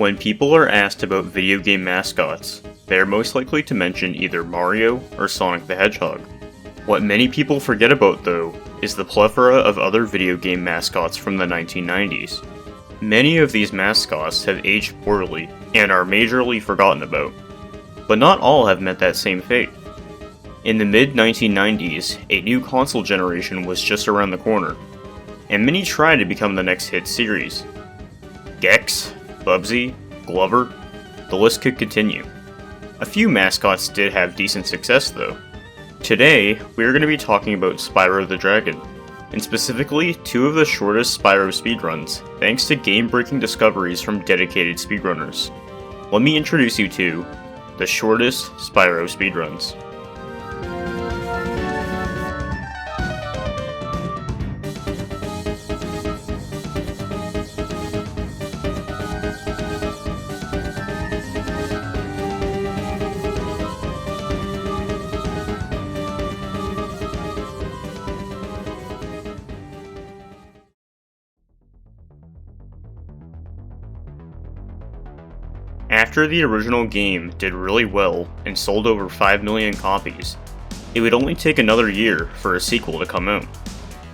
When people are asked about video game mascots, they are most likely to mention either Mario or Sonic the Hedgehog. What many people forget about though, is the plethora of other video game mascots from the 1990s. Many of these mascots have aged poorly and are majorly forgotten about, but not all have met that same fate. In the mid-1990s, a new console generation was just around the corner, and many tried to become the next hit series. Gex, Bubsy, Glover, the list could continue. A few mascots did have decent success though. Today, we are going to be talking about Spyro the Dragon, and specifically two of the shortest Spyro speedruns, thanks to game-breaking discoveries from dedicated speedrunners. Let me introduce you to the shortest Spyro speedruns. After the original game did really well and sold over 5 million copies, it would only take another year for a sequel to come out.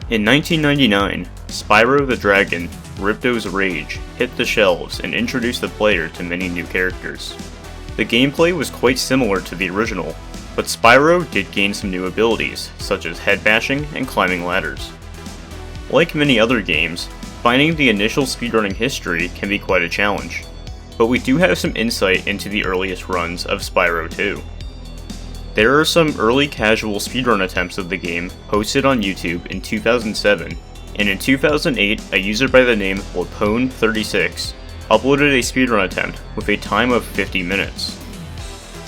In 1999, Spyro the Dragon, Ripto's Rage, hit the shelves and introduced the player to many new characters. The gameplay was quite similar to the original, but Spyro did gain some new abilities, such as head bashing and climbing ladders. Like many other games, finding the initial speedrunning history can be quite a challenge, but we do have some insight into the earliest runs of Spyro 2. There are some early casual speedrun attempts of the game posted on YouTube in 2007, and in 2008 a user by the name Lapone36 uploaded a speedrun attempt with a time of 50 minutes.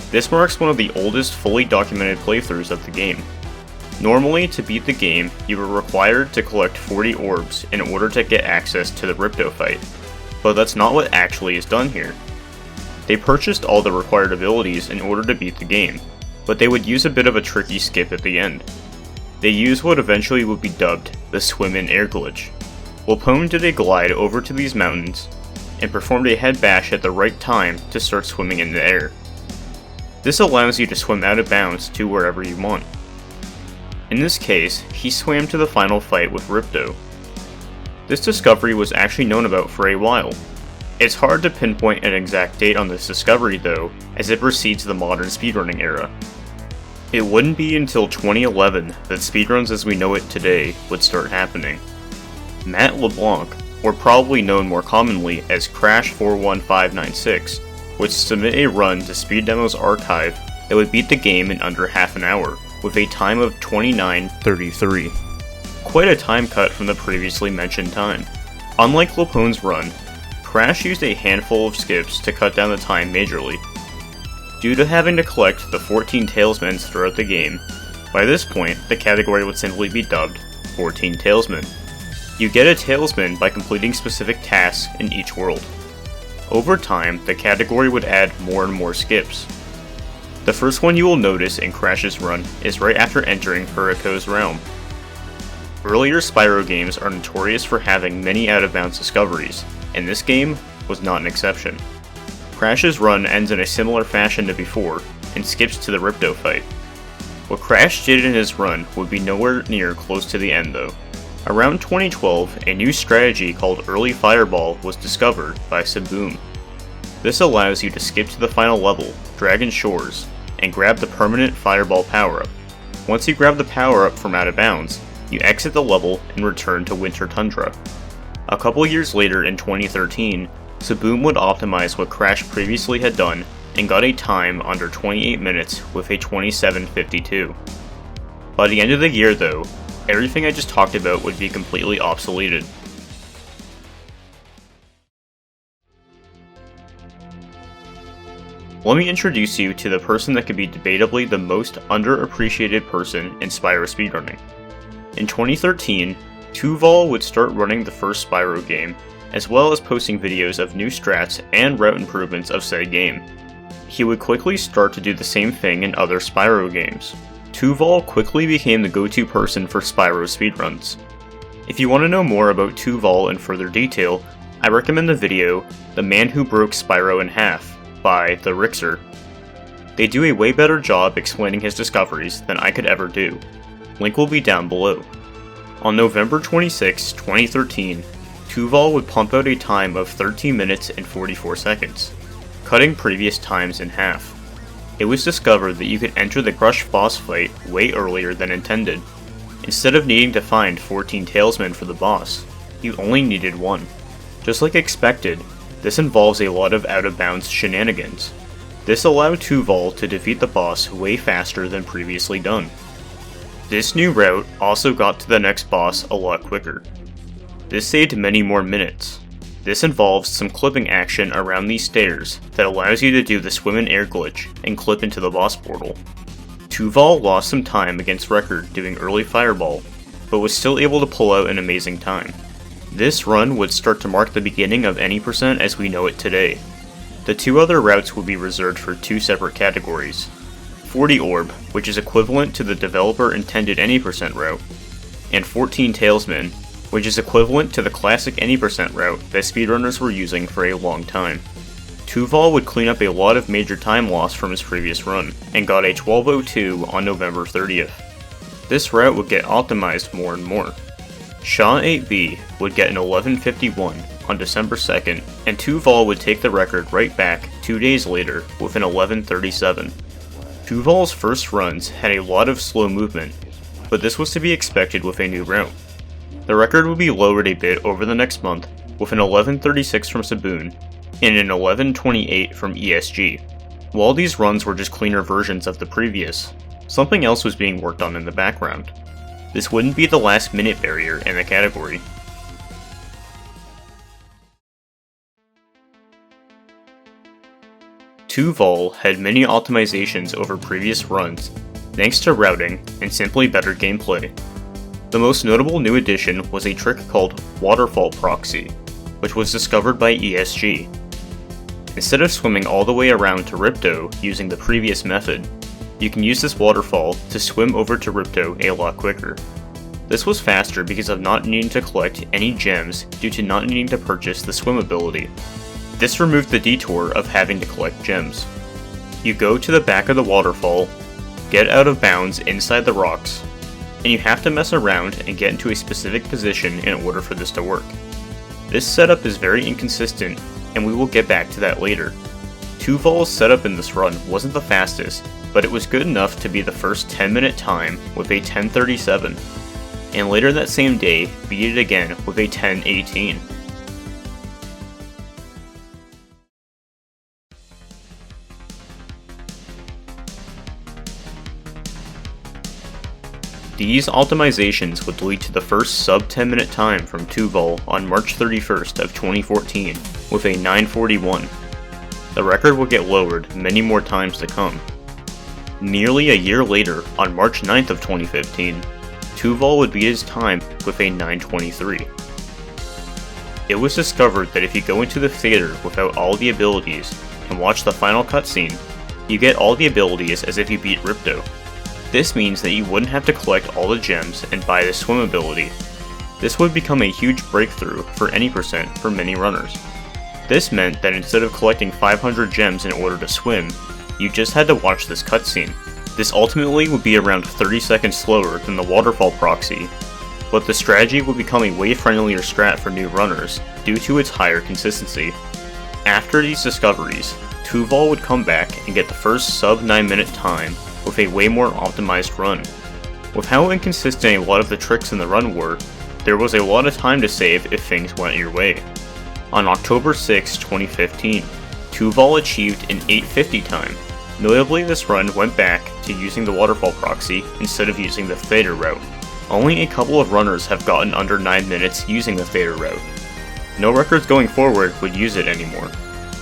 This marks one of the oldest fully documented playthroughs of the game. Normally, to beat the game, you were required to collect 40 orbs in order to get access to the Ripto fight, but that's not what actually is done here. They purchased all the required abilities in order to beat the game, but they would use a bit of a tricky skip at the end. They used what eventually would be dubbed the swim in air glitch. Lapone did a glide over to these mountains, and performed a head bash at the right time to start swimming in the air. This allows you to swim out of bounds to wherever you want. In this case, he swam to the final fight with Ripto. This discovery was actually known about for a while. It's hard to pinpoint an exact date on this discovery though, as it precedes the modern speedrunning era. It wouldn't be until 2011 that speedruns as we know it today would start happening. Matt LeBlanc, or probably known more commonly as Crash41596, would submit a run to Speed Demo's archive that would beat the game in under half an hour, with a time of 29:33. Quite a time cut from the previously mentioned time. Unlike Lapone's run, Crash used a handful of skips to cut down the time majorly. Due to having to collect the 14 tailsmans throughout the game, by this point the category would simply be dubbed 14 tailsmen. You get a tailsman by completing specific tasks in each world. Over time, the category would add more and more skips. The first one you will notice in Crash's run is right after entering Hurriko's realm. Earlier Spyro games are notorious for having many out-of-bounds discoveries, and this game was not an exception. Crash's run ends in a similar fashion to before, and skips to the Ripto fight. What Crash did in his run would be nowhere near close to the end though. Around 2012, a new strategy called Early Fireball was discovered by Saboom. This allows you to skip to the final level, Dragon Shores, and grab the permanent Fireball power-up. Once you grab the power-up from out of bounds, you exit the level and return to Winter Tundra. A couple years later in 2013, Saboom would optimize what Crash previously had done and got a time under 28 minutes with a 27:52. By the end of the year though, everything I just talked about would be completely obsoleted. Let me introduce you to the person that could be debatably the most underappreciated person in Spyro speedrunning. In 2013, Touval would start running the first Spyro game, as well as posting videos of new strats and route improvements of said game. He would quickly start to do the same thing in other Spyro games. Touval quickly became the go-to person for Spyro speedruns. If you want to know more about Touval in further detail, I recommend the video, The Man Who Broke Spyro in Half, by ThaRixer. They do a way better job explaining his discoveries than I could ever do. Link will be down below. On November 26, 2013, Touval would pump out a time of 13 minutes and 44 seconds, cutting previous times in half. It was discovered that you could enter the Crush boss fight way earlier than intended. Instead of needing to find 14 tailsmen for the boss, you only needed one. Just like expected, this involves a lot of out-of-bounds shenanigans. This allowed Touval to defeat the boss way faster than previously done. This new route also got to the next boss a lot quicker. This saved many more minutes. This involves some clipping action around these stairs that allows you to do the swim in air glitch and clip into the boss portal. Touval lost some time against Record doing early fireball, but was still able to pull out an amazing time. This run would start to mark the beginning of any percent as we know it today. The two other routes would be reserved for two separate categories. 40 Orb, which is equivalent to the developer intended any percent route, and 14 Tailsman, which is equivalent to the classic any percent route that speedrunners were using for a long time. Touval would clean up a lot of major time loss from his previous run, and got a 12:02 on November 30th. This route would get optimized more and more. Shaw 8B would get an 11:51 on December 2nd, and Touval would take the record right back 2 days later with an 11:37. Touval's first runs had a lot of slow movement, but this was to be expected with a new route. The record would be lowered a bit over the next month with an 11:36 from Saboom and an 11:28 from ESG. While these runs were just cleaner versions of the previous, something else was being worked on in the background. This wouldn't be the last minute barrier in the category. Touval had many optimizations over previous runs thanks to routing and simply better gameplay. The most notable new addition was a trick called Waterfall Proxy, which was discovered by ESG. Instead of swimming all the way around to Ripto using the previous method, you can use this waterfall to swim over to Ripto a lot quicker. This was faster because of not needing to collect any gems due to not needing to purchase the swim ability. This removed the detour of having to collect gems. You go to the back of the waterfall, get out of bounds inside the rocks, and you have to mess around and get into a specific position in order for this to work. This setup is very inconsistent, and we will get back to that later. Touval's setup in this run wasn't the fastest, but it was good enough to be the first 10-minute time with a 10:37, and later that same day beat it again with a 10:18. These optimizations would lead to the first sub 10-minute time from Touval on March 31st of 2014 with a 9:41. The record would get lowered many more times to come. Nearly a year later, on March 9th of 2015, Touval would beat his time with a 9:23. It was discovered that if you go into the theater without all the abilities and watch the final cutscene, you get all the abilities as if you beat Ripto. This means that you wouldn't have to collect all the gems and buy the swim ability. This would become a huge breakthrough for any percent for many runners. This meant that instead of collecting 500 gems in order to swim, you just had to watch this cutscene. This ultimately would be around 30 seconds slower than the waterfall proxy, but the strategy would become a way friendlier strat for new runners due to its higher consistency. After these discoveries, Touval would come back and get the first sub 9-minute time with a way more optimized run. With how inconsistent a lot of the tricks in the run were, there was a lot of time to save if things went your way. On October 6, 2015, Touval achieved an 8:50 time. Notably, this run went back to using the waterfall proxy instead of using the theater route. Only a couple of runners have gotten under 9 minutes using the theater route. No records going forward would use it anymore.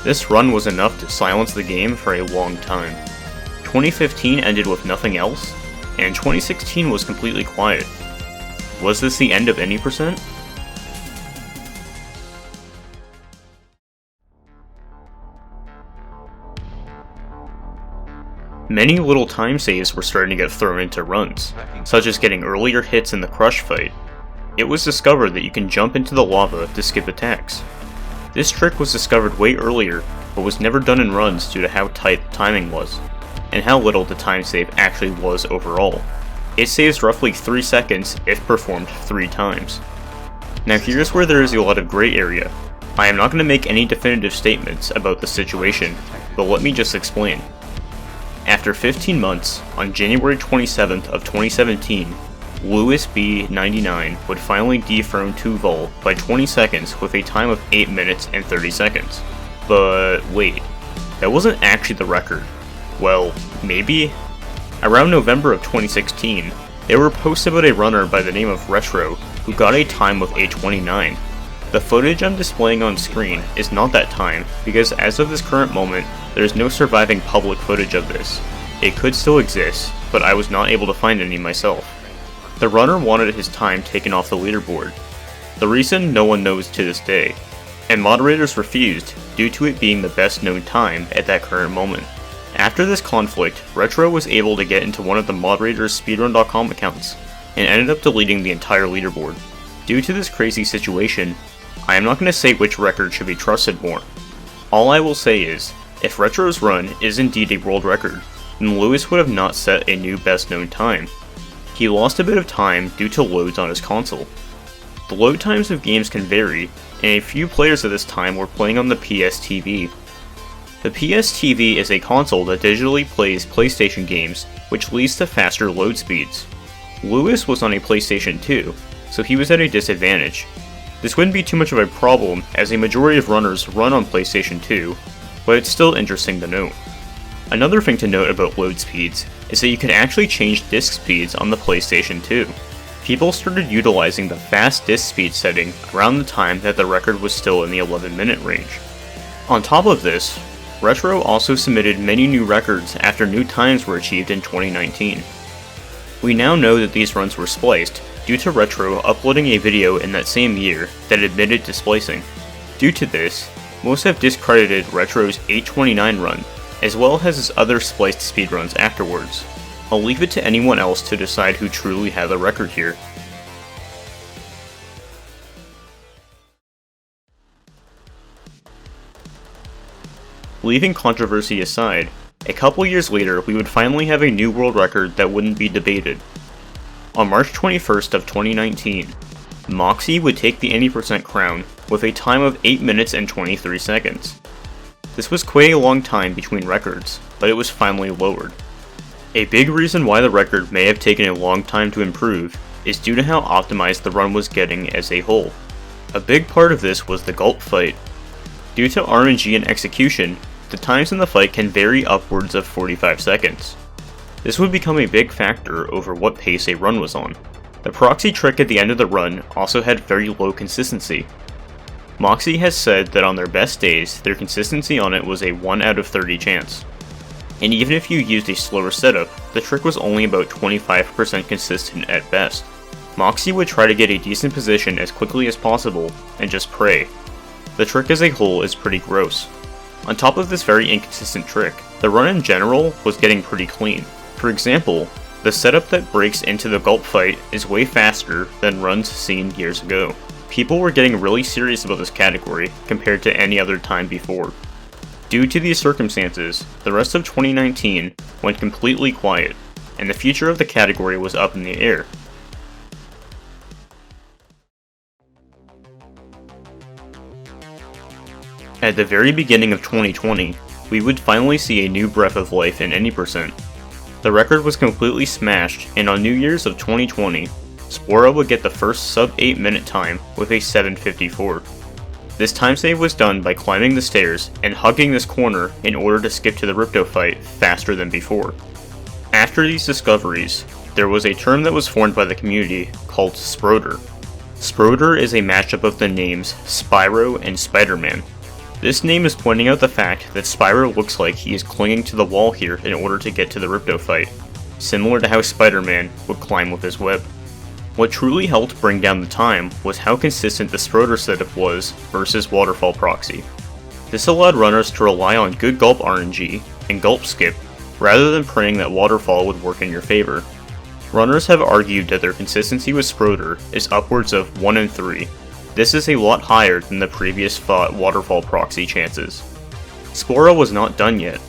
This run was enough to silence the game for a long time. 2015 ended with nothing else, and 2016 was completely quiet. Was this the end of any percent? Many little time saves were starting to get thrown into runs, such as getting earlier hits in the crush fight. It was discovered that you can jump into the lava to skip attacks. This trick was discovered way earlier, but was never done in runs due to how tight the timing was, and how little the time save actually was overall. It saves roughly 3 seconds if performed 3 times. Now here's where there is a lot of gray area. I am not going to make any definitive statements about the situation, but let me just explain. After 15 months, on January 27th of 2017, Lewis B99 would finally dethrone Touval by 20 seconds with a time of 8 minutes and 30 seconds. But wait, that wasn't actually the record. Well, maybe? Around November of 2016, there were posts about a runner by the name of Retro who got a time of 8:29. The footage I'm displaying on screen is not that time because as of this current moment, there is no surviving public footage of this. It could still exist, but I was not able to find any myself. The runner wanted his time taken off the leaderboard. The reason no one knows to this day, and moderators refused due to it being the best known time at that current moment. After this conflict, Retro was able to get into one of the moderators' Speedrun.com accounts, and ended up deleting the entire leaderboard. Due to this crazy situation, I am not going to say which record should be trusted more. All I will say is, if Retro's run is indeed a world record, then Lewis would have not set a new best known time. He lost a bit of time due to loads on his console. The load times of games can vary, and a few players at this time were playing on the PSTV. The PSTV is a console that digitally plays PlayStation games, which leads to faster load speeds. Lewis was on a PlayStation 2, so he was at a disadvantage. This wouldn't be too much of a problem as a majority of runners run on PlayStation 2, but it's still interesting to note. Another thing to note about load speeds is that you can actually change disk speeds on the PlayStation 2. People started utilizing the fast disk speed setting around the time that the record was still in the 11-minute range. On top of this, Retro also submitted many new records after new times were achieved in 2019. We now know that these runs were spliced due to Retro uploading a video in that same year that admitted to splicing. Due to this, most have discredited Retro's 8:29 run, as well as his other spliced speedruns afterwards. I'll leave it to anyone else to decide who truly had the record here. Leaving controversy aside, a couple years later we would finally have a new world record that wouldn't be debated. On March 21st of 2019, Moxy would take the 80% crown with a time of 8 minutes and 23 seconds. This was quite a long time between records, but it was finally lowered. A big reason why the record may have taken a long time to improve is due to how optimized the run was getting as a whole. A big part of this was the gulp fight. Due to RNG and execution, the times in the fight can vary upwards of 45 seconds. This would become a big factor over what pace a run was on. The proxy trick at the end of the run also had very low consistency. Moxy has said that on their best days, their consistency on it was a 1 out of 30 chance. And even if you used a slower setup, the trick was only about 25% consistent at best. Moxy would try to get a decent position as quickly as possible, and just pray. The trick as a whole is pretty gross. On top of this very inconsistent trick, the run in general was getting pretty clean. For example, the setup that breaks into the gulp fight is way faster than runs seen years ago. People were getting really serious about this category compared to any other time before. Due to these circumstances, the rest of 2019 went completely quiet, and the future of the category was up in the air. At the very beginning of 2020, we would finally see a new breath of life in any percent. The record was completely smashed, and on New Year's of 2020, Spora would get the first sub 8 minute time with a 7:54. This time save was done by climbing the stairs and hugging this corner in order to skip to the Ripto fight faster than before. After these discoveries, there was a term that was formed by the community called Sproder. Sproder is a mashup of the names Spyro and Spider-Man. This name is pointing out the fact that Spyro looks like he is clinging to the wall here in order to get to the Ripto fight, similar to how Spider-Man would climb with his web. What truly helped bring down the time was how consistent the Sproder setup was versus Waterfall Proxy. This allowed runners to rely on good gulp RNG and gulp skip rather than praying that Waterfall would work in your favor. Runners have argued that their consistency with Sproder is upwards of 1 in 3. This is a lot higher than the previous waterfall proxy chances. Spora was not done yet,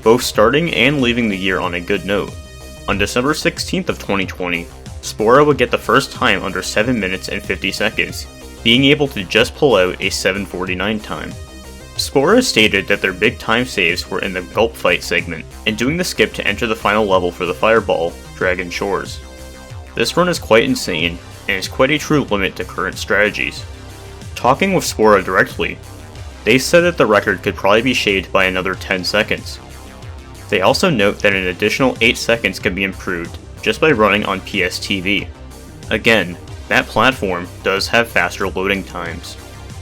both starting and leaving the year on a good note. On December 16th of 2020, Spora would get the first time under 7 minutes and 50 seconds, being able to just pull out a 7:49 time. Spora stated that their big time saves were in the gulp fight segment, and doing the skip to enter the final level for the fireball, Dragon Shores. This run is quite insane, and is quite a true limit to current strategies. Talking with Spora directly, they said that the record could probably be shaved by another 10 seconds. They also note that an additional 8 seconds can be improved just by running on PSTV. Again, that platform does have faster loading times.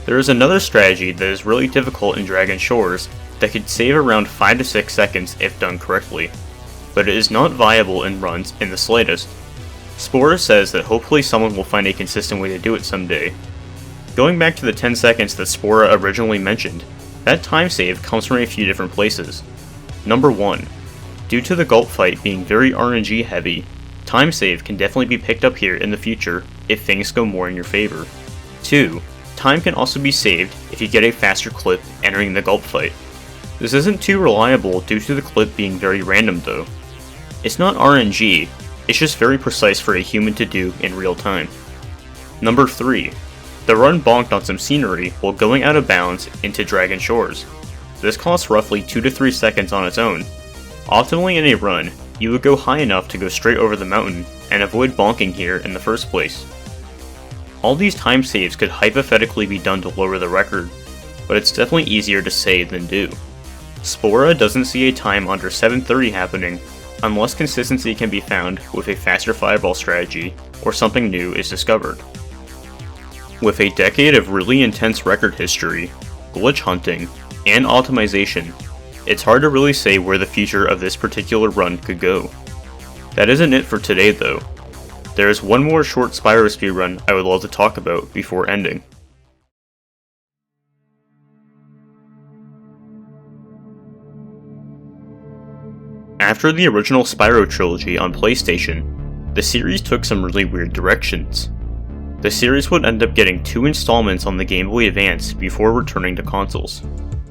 There is another strategy that is really difficult in Dragon Shores that could save around 5 to 6 seconds if done correctly, but it is not viable in runs in the slightest. Spora says that hopefully someone will find a consistent way to do it someday. Going back to the 10 seconds that Spora originally mentioned, that time save comes from a few different places. Number 1. Due to the gulp fight being very RNG heavy, time save can definitely be picked up here in the future if things go more in your favor. 2. Time can also be saved if you get a faster clip entering the gulp fight. This isn't too reliable due to the clip being very random though. It's not RNG, it's just very precise for a human to do in real time. Number 3. The run bonked on some scenery while going out of bounds into Dragon Shores. This costs roughly 2 to 3 seconds on its own. Optimally in a run, you would go high enough to go straight over the mountain and avoid bonking here in the first place. All these time saves could hypothetically be done to lower the record, but it's definitely easier to say than do. Spora doesn't see a time under 7:30 happening unless consistency can be found with a faster fireball strategy or something new is discovered. With a decade of really intense record history, glitch hunting, and optimization, it's hard to really say where the future of this particular run could go. That isn't it for today though. There is one more short Spyro speedrun I would love to talk about before ending. After the original Spyro trilogy on PlayStation, the series took some really weird directions. The series would end up getting 2 installments on the Game Boy Advance before returning to consoles.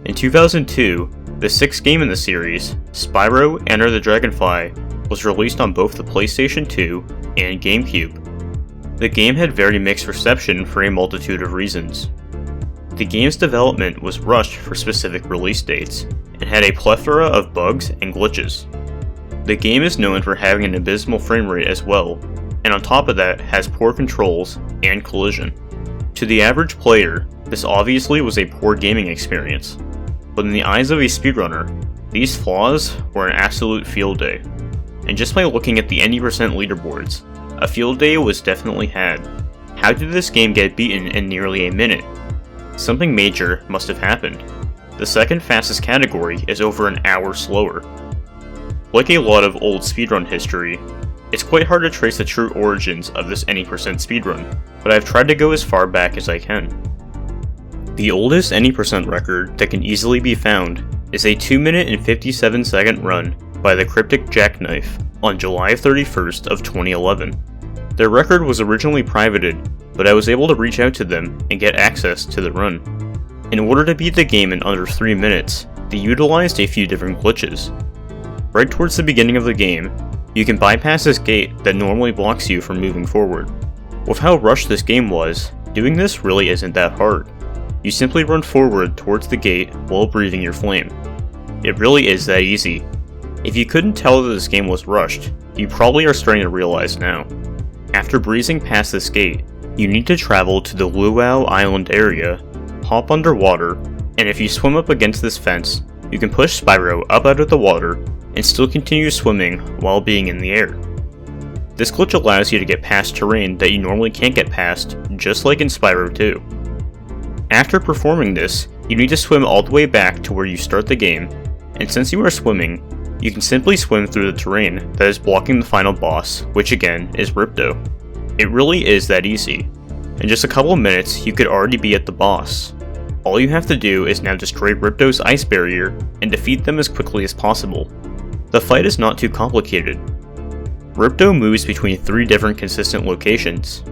In 2002, the 6th game in the series, Spyro Enter the Dragonfly, was released on both the PlayStation 2 and GameCube. The game had very mixed reception for a multitude of reasons. The game's development was rushed for specific release dates, and had a plethora of bugs and glitches. The game is known for having an abysmal frame rate as well, and on top of that has poor controls and collision. To the average player, this obviously was a poor gaming experience, but in the eyes of a speedrunner, these flaws were an absolute field day. And just by looking at the 90% leaderboards, a field day was definitely had. How did this game get beaten in nearly a minute? Something major must have happened. The second fastest category is over an hour slower. Like a lot of old speedrun history, it's quite hard to trace the true origins of this any percent speedrun, but I've tried to go as far back as I can. The oldest any percent record that can easily be found is a 2 minute and 57 second run by the CrypticJacknife on July 31st of 2011. Their record was originally privated, but I was able to reach out to them and get access to the run. In order to beat the game in under 3 minutes, they utilized a few different glitches. Right towards the beginning of the game, you can bypass this gate that normally blocks you from moving forward. With how rushed this game was, doing this really isn't that hard. You simply run forward towards the gate while breathing your flame. It really is that easy. If you couldn't tell that this game was rushed, you probably are starting to realize now. After breezing past this gate, you need to travel to the Luau Island area, hop underwater, and if you swim up against this fence, you can push Spyro up out of the water and still continue swimming while being in the air. This glitch allows you to get past terrain that you normally can't get past, just like in Spyro 2. After performing this, you need to swim all the way back to where you start the game, and since you are swimming, you can simply swim through the terrain that is blocking the final boss, which again is Ripto. It really is that easy. In just a couple of minutes, you could already be at the boss. All you have to do is now destroy Ripto's ice barrier and defeat them as quickly as possible. The fight is not too complicated. Ripto moves between 3 different consistent locations.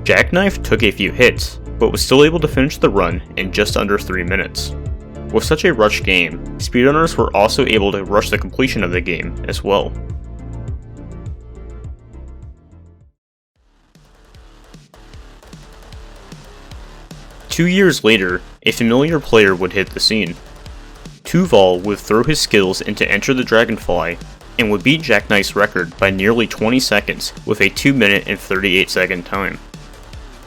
Jacknife took a few hits, but was still able to finish the run in just under 3 minutes. With such a rushed game, speedrunners were also able to rush the completion of the game as well. Two years later, a familiar player would hit the scene. Touval would throw his skills into Enter the Dragonfly and would beat Jacknife's record by nearly 20 seconds with a 2 minute and 38 second time.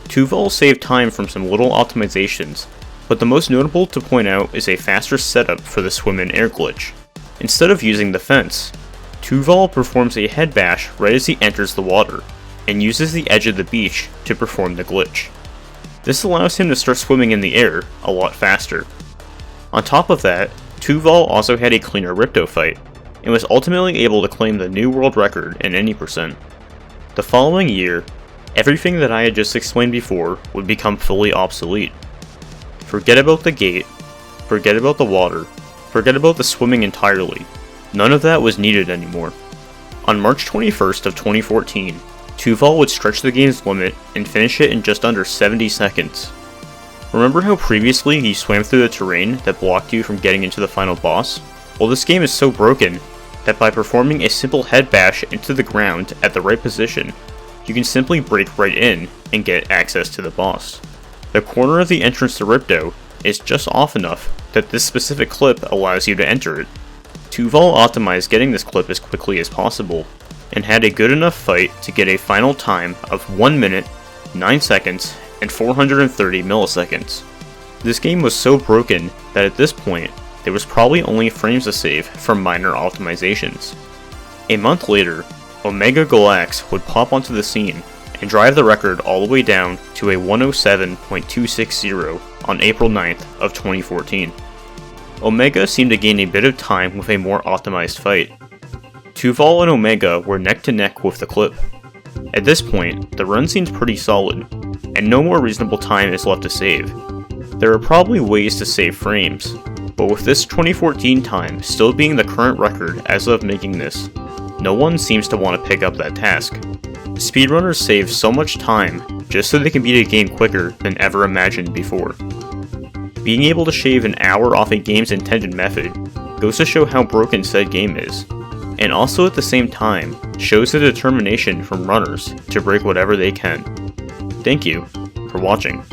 Touval saved time from some little optimizations, but the most notable to point out is a faster setup for the swim and air glitch. Instead of using the fence, Touval performs a head bash right as he enters the water, and uses the edge of the beach to perform the glitch. This allows him to start swimming in the air a lot faster. On top of that, Touval also had a cleaner Ripto fight, and was ultimately able to claim the new world record in any percent. The following year, everything that I had just explained before would become fully obsolete. Forget about the gate, forget about the water, forget about the swimming entirely. None of that was needed anymore. On March 21st of 2014, Touval would stretch the game's limit and finish it in just under 70 seconds. Remember how previously you swam through the terrain that blocked you from getting into the final boss? Well, this game is so broken that by performing a simple head bash into the ground at the right position, you can simply break right in and get access to the boss. The corner of the entrance to Ripto is just off enough that this specific clip allows you to enter it. Touval optimized getting this clip as quickly as possible, and had a good enough fight to get a final time of 1 minute, 9 seconds, and 430 milliseconds. This game was so broken that at this point, there was probably only frames to save from minor optimizations. A month later, OmegaGalax would pop onto the scene and drive the record all the way down to a 107.260 on April 9th of 2014. Omega seemed to gain a bit of time with a more optimized fight. Touval and Omega were neck to neck with the clip. At this point, the run seems pretty solid, and no more reasonable time is left to save. There are probably ways to save frames, but with this 2014 time still being the current record as of making this, no one seems to want to pick up that task. Speedrunners save so much time just so they can beat a game quicker than ever imagined before. Being able to shave an hour off a game's intended method goes to show how broken said game is, and also at the same time shows the determination from runners to break whatever they can. Thank you for watching.